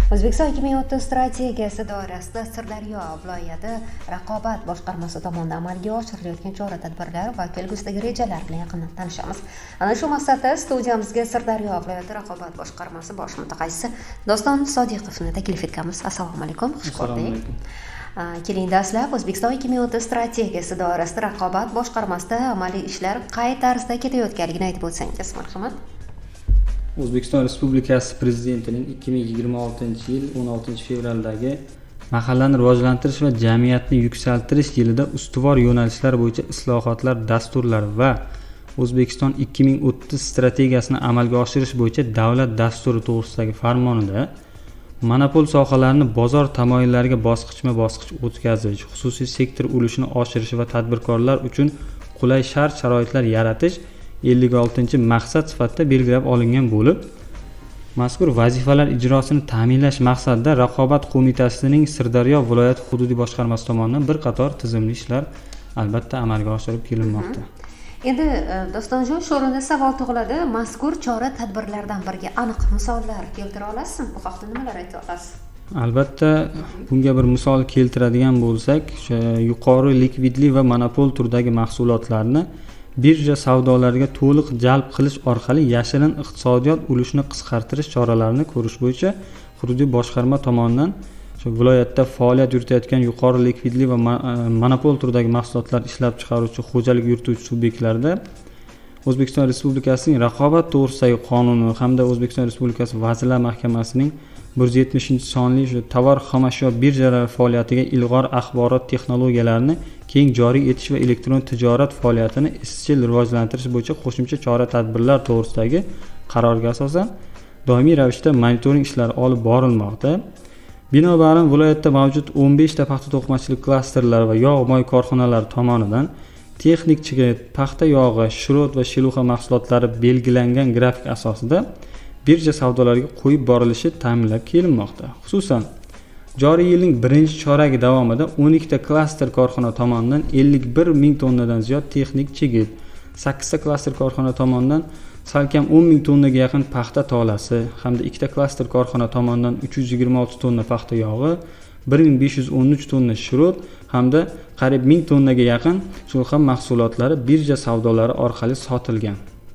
O'zbekiston 2030 strategiyasi doirasida Sirdaryo viloyati raqobat boshqarmasi tomonidan amalga oshirilayotgan chora-tadbirlar va kelgusidagi rejalar bilan yaqindan tanishamiz. Ana shu maqsadda studiyamizga Sirdaryo viloyati raqobat boshqarmasi bosh mutaxassisi Doston Sodiqovni taklif etganmiz. Assalomu alaykum, xush ko'rdik. Keling dastlab O'zbekiston 2030 strategiyasi doirasida raqobat boshqarmasida amaliy ishlar qay tarzda ketayotganligini aytib o'tsangiz, marhamat. O'zbekiston Respublikasi Prezidentining 2026-yil 16-fevraldagi mahallani rivojlantirish va jamiyatni yuksaltirish yilida ustuvor yo'nalishlar bo'yicha islohotlar dasturlari va O'zbekiston 2030 strategiyasini amalga oshirish bo'yicha davlat dasturi to'g'risidagi farmonida monopol sohalarni bozor tamoyillariga bosqichma-bosqich o'tkazish, xususiy sektor ulushini oshirish va tadbirkorlar uchun qulay shart-sharoitlar yaratish 56-maqsad sifatida belgilab olingan bo'lib, mazkur vazifalar ijrosini ta'minlash maqsadida Raqobat qo'mitasining Sirdaryo viloyat hududiy boshqarmasi tomonidan bir qator tizimli ishlar albatta amalga oshirib kelinmoqda. Endi Dostonjon, shu o'rinda savol tug'iladi. Mazkur chora-tadbirlardan biriga aniq misollar keltira olasizmi? Bu haqda nimalar ayta olasiz? Albatta, bunga bir misol keltiradigan bo'lsak, yuqori likvidli va monopol turdagi mahsulotlarni birja savdolariga to'liq jalb qilish orqali yashirin iqtisodiyot ulushini qisqartirish choralarini ko'rish bo'yicha hududiy boshqarma tomonidan viloyatda faoliyat yuritayotgan yuqori likvidli va monopol turdagi mahsulotlar ishlab chiqaruvchi xo'jalik yurituvchi subyektlarda O'zbekiston Respublikasining Raqobat to'g'risidagi qonuni hamda O'zbekiston Respublikasi Vazirlar Mahkamasining 170-sonli tovar xomashyo birjalari faoliyatiga ilg'or axborot texnologiyalarini keng joriy etish va elektron tijorat faoliyatini izchil rivojlantirish bo'yicha qo'shimcha chora-tadbirlar to'g'risidagi qarorga asosan doimiy ravishda monitoring ishlari olib borilmoqda. Binobarin viloyatda mavjud 15 ta paxta to'qimachilik klasterlari va yog'-moy korxonalari tomonidan texnik chigit, paxta yog'i, shirot va shiluha mahsulotlari belgilangan grafik asosida birja savdolariga qo'yib borilishi ta'minlab kelinmoqda. Xususan, joriy yilning birinchi choragi davomida 12 ta klaster korxona tomonidan 51 ming tonnadan ziyod texnik chigit, 8 ta klaster korxona tomonidan salkam 10 ming tonnaga yaqin paxta tolasi hamda 2 ta klaster korxona tomonidan 326 tonna paxta yog'i, 1513 tonna shirot hamda qariyb 1000 tonnaga yaqin shulxam mahsulotlari birja savdolari orqali sotilgan.